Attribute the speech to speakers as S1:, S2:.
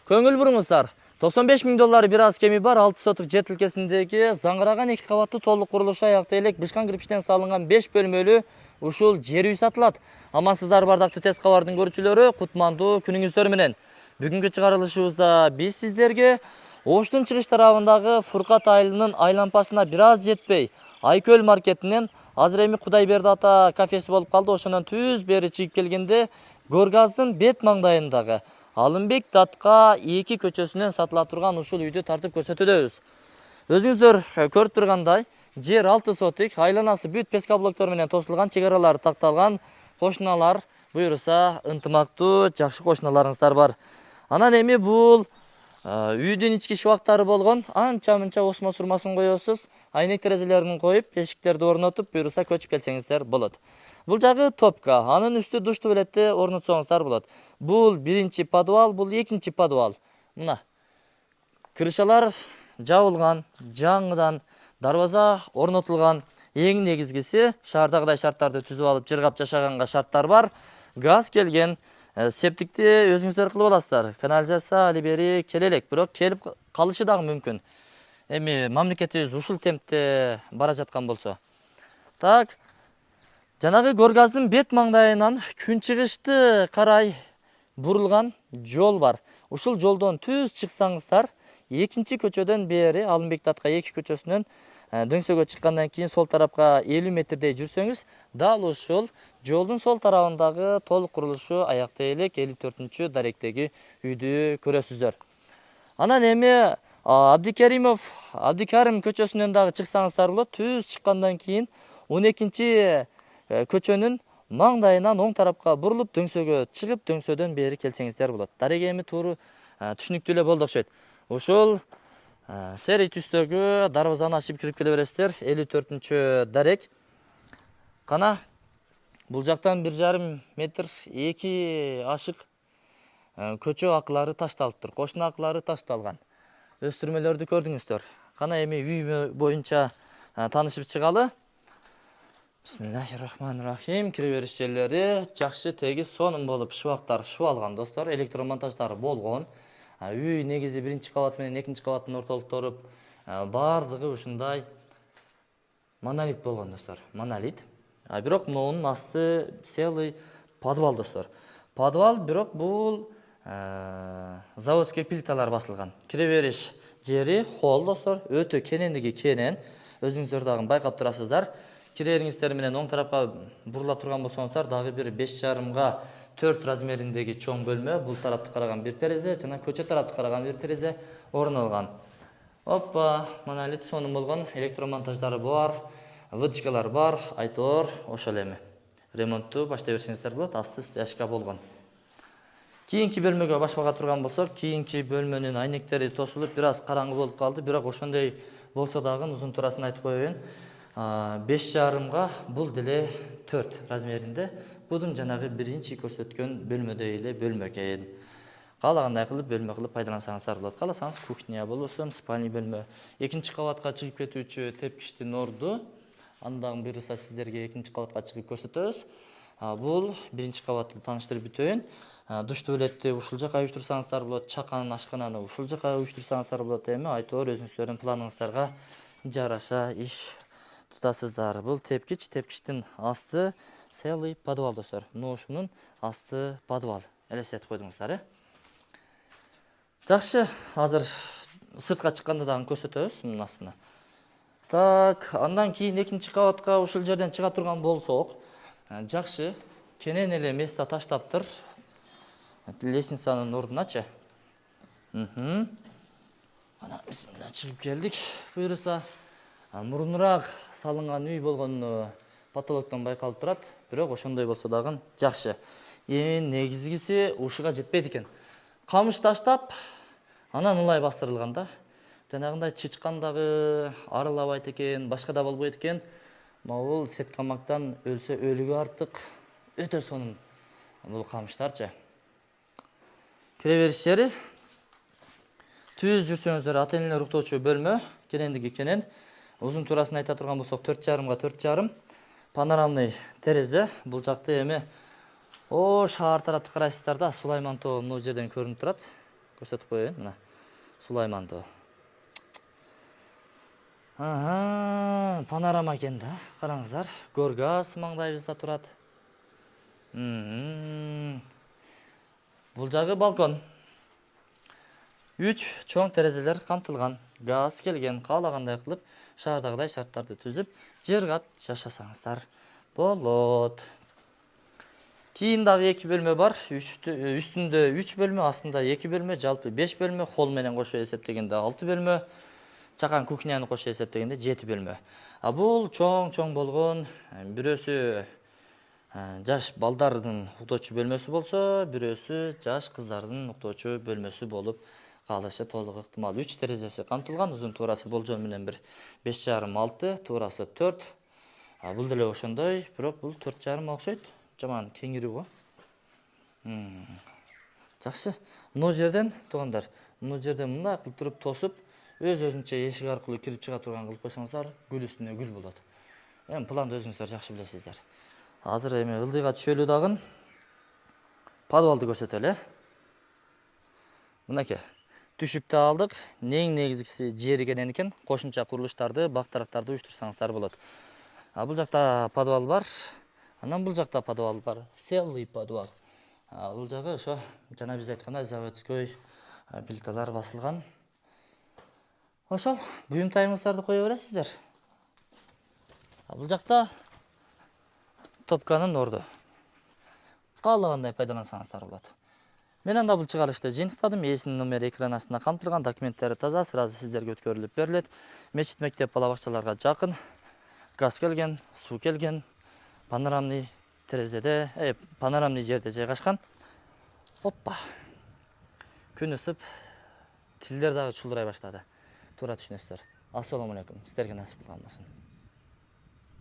S1: Көңіл бұрыңыздар. 95 мың доллары бір аз кеми бар 6 сотық жер тилкесиндеги заңыраған 2 кабаттуу толук курулушу аякта элек бышкан кирпичтен салынган 5 бөлмөлүү ушул жер үй сатылат. Амансыздар бардактуу тез кабардын көрүүчүлөрү, кутмандуу күнүңүздөр менен. Бүгүнкү чыгарылышыбызда биз сиздерге Оштун чыгыш тарабындагы Фуркат айылынын айлампасына бир аз жетпей Айкөл маркетинен азыр эми Кудайберди ата кафеси болуп калды. Ошонун түз бери чыгып келгенде Горгаздын бет маңдайындагы Алымбек Датка 2 көчөсүнөн сатыла турган ушул үйдү тартып көрсөтөбүз. Өзүңүздөр көрүп тургандай, жер 6 сотик, айланасы бүт пескаблоктор менен тосулган, чек аралары такталган, кошуналар буюрса ынтымактуу, жакшы кошуналарыңыздар бар. Анан эми бул үйдүн ички шыбактары болгон, анча-мынча осмо сурмасын коесуз, айнек терезелерин коюп, эшиктерди орнотуп, буюрса көчүп келсеңиздер болот. Бул жагы топка, анын үстү душ туалетти орнотсоңуздар болот. Бул биринчи подвал, бул экинчи подвал. Мына крышалар жабылган, жаңыдан дарбаза орнотулган. Эң негизгиси шаардагыдай шарттарды түзүп алып жыргап жашаганга шарттар бар. Газ келген, септикти өзүңүздөр кылып аласыздар. Канализация али бери келе элек, бирок келип калышы дагы мүмкүн. Эми мамлекетибиз ушул темпте бара жаткан болсо. Так, жанагы Горгаздын бет маңдайынан күнчыгышты карай бурулган жол бар. Ушул жолдон түз чыксаңыздар, экинчи көчөдөн бери Алымбек Датка 2 көчөсүнөн дөңсөгө чыккандан кийин сол тарапка 50 метрдей жүрсөңүз, дал ушул жолдун сол тарабындагы толук курулушу аякта элек 54-чү даректеги үйдү көрөсүздөр. Анан эми Абдикарим көчөсүнөн дагы чыксаңыздар болот. Түз чыккандан кийин 12-чи көчөнүн маңдайынан оң тарапка бурулуп дөңсөгө чыгып, дөңсөдөн бери келсеңиздер болот. Дареги эми тууру түшүнүктүү эле болду окшойт. Ушул сери түстөгү дарбазаны ачып кирип келе бересиздер. 54-чү дарек. Кана бул жактан 1,5 метр 2 ашык көчө акылары ташталыптыр. Кошуна акылары ташталган. Өстүрмөлөрдү көрдүңүздөр. Кана эми үй боюнча таанышып чыгалы. Бисмиллахиррахманиррахим. Кире бериш жерлери жакшы тегиз сонун болуп, шыбактар шыбалган достор, электромонтаждары болгон. Үй негизи биринчи кабат менен экинчи кабаттын ортолуктөрү бардыгы ушундай монолит болгон достор. Монолит. Бирок мунун асты целый подвал достор. Подвал, бирок бул заводской плиталар басылган. Кире бериш жери холл достор, өтө кенендиги кенен. Өзүңүздөр дагы байкап турасыздар. Кирериңиздер менен оң тарапка бурула турган болсоңуздар, дагы бир 5,5 4 размериндеги чоң бөлмө, бул тарапты караган бир терезе, жана көчө тарапты караган бир терезе орун алган. Оппа, монолит сонун болгон, электромонтаждары бар, вытяжкалар бар, айтор, ошол эми. Ремонтту баштай берсеңиздер болот, асты стяжка болгон. Кийинки бөлмөгө башпага турган болсок, кийинки бөлмөнүн айнектери тосулуп, бир аз караңгы болуп калды, бирок ошондой болсо дагы узун турасын айтып коеюн. 5,5га бул деле 4 размеринде. Кудум жанагы биринчи көрсөткөн бөлмөдөй эле бөлмө экен. Каалагандай кылып бөлмө кылып пайдалансаңыздар болот. Кааласаңыз кухня болбосо спальный бөлмө. Экинчи кабатка чыгып кетүүчү тепкичтин орду. Андан буюрса сиздерге экинчи кабатка чыгып көрсөтөбүз. Бул биринчи кабатты тааныштырып бүтөйүн. Душ туалетти ушул жака уюштурсаңыздар болот. Чакан, ашкананы ушул жака уюштурсаңыздар болот. Эми айтор өзүңүздөрдүн планыңыздарга жараша иш тутасыздар. Бул тепкичтин асты целый подвал достор. Ушунун асты подвал. Элестетип койдуңуздар, Жакшы, азыр сыртка чыкканда дагы көрсөтөбүз мунун астына. Так, андан кийин экинчи кабатка ушул жерден чыга турган болсок, жакшы, кенен эле место таштаптыр. Лестницанын ордуначы. Ана бисмилла чыгып келдик. Буюрса мурунураак салынган үй болгону потолоктон байкалып турат, бирок ошондой болсо дагы жакшы. Эң негизгиси ушуга жетпейт экен. Камыш таштап, анан ылай бастырылган да. Жанагындай чычкан дагы арылабайт экен, башка да болбойт экен. Бул сеткамактан өлсө өлүгү артык, өтө сонун бул камыштарчы. Кире бериш жери түз жүрсөңүздөр ата-энелер уктоочу бөлмө, кенендиги кенен. Узун турасын айта турган болсок 4,5га 4,5. Панорамный терезе. Бул жакты эми шаар тарапты карайсыздар да, Сулайман тоо мына жерден көрүнүп турат. Көрсөтүп коеюн, мына. Сулайманды. Панорама экен да. Караңыздар, Горгаз маңдайыбызда турат. Бул жагы балкон. 3 чоң терезелер камтылган. Газ келген, каалагандай кылып, шаардагыдай шарттарды түзүп, жыргап жашасаңыздар болот. Кийин дагы 2 бөлмө бар. Үстүндө 3 бөлмө, астында 2 бөлмө, жалпы 5 бөлмө, холл менен кошо эсептегенде 6 бөлмө. Чакан кухняны кошо эсептегенде 7 бөлмө. Бул чоң болгон, бирөөсү жаш балдардын уктоочу бөлмөсү болсо, бирөөсү жаш кыздардын уктоочу бөлмөсү болуп калышы толук ыктымал. 3 терезеси камтылган, узун туурасы болжол менен бир 5,5-6, туурасы 4. Бул деле ошондой, бирок бул 4,5 окшойт. Жаман кеңири го. Жакшы. Мына жерден туугандар, мына жерден мындай кылып туруп тосуп, өз-өзүнчө эшик аркылуу кирип чыга турган кылып койсоңуздар, гүл үстүнө гүл болот. Планды өзүңүздөр жакшы билесиздер. Азыр эми ылдыйга түшөлү дагы подвалды көрсөтөлү. Мынакей. Түшүп да алдык. Негизгиси жери кенен экен. Кошумча курулуштарды, бактарактарды уюштурсаңыздар болот. Бул жакта подвал бар. Анан бул жакта подвал бар. Целый подвал. Бул жагы ошо жана биз айткандай заводской плиталар басылган. Ошол буюмтайыңыздарды кое бересиздер. Бул жакта топканын орду. Каалагандай пайдалансаңыздар болот. Мен анда бул чыгарышты жыйынтыктадым. Ээсинин номери экран астында камтылган, документтери таза, сразу сиздерге өткөрүлүп берилет. Мечит, мектеп, бала бакчаларга жакын. Газ келген, суу келген. Панорамный терезеде, панорамный жерде жайгашкан. Оппа. Күн ысып, тилдер дагы чулдурай баштады. Туура түшүнөсүздөр. Ассаламу алейкум. Сиздерге насип кылган болсун.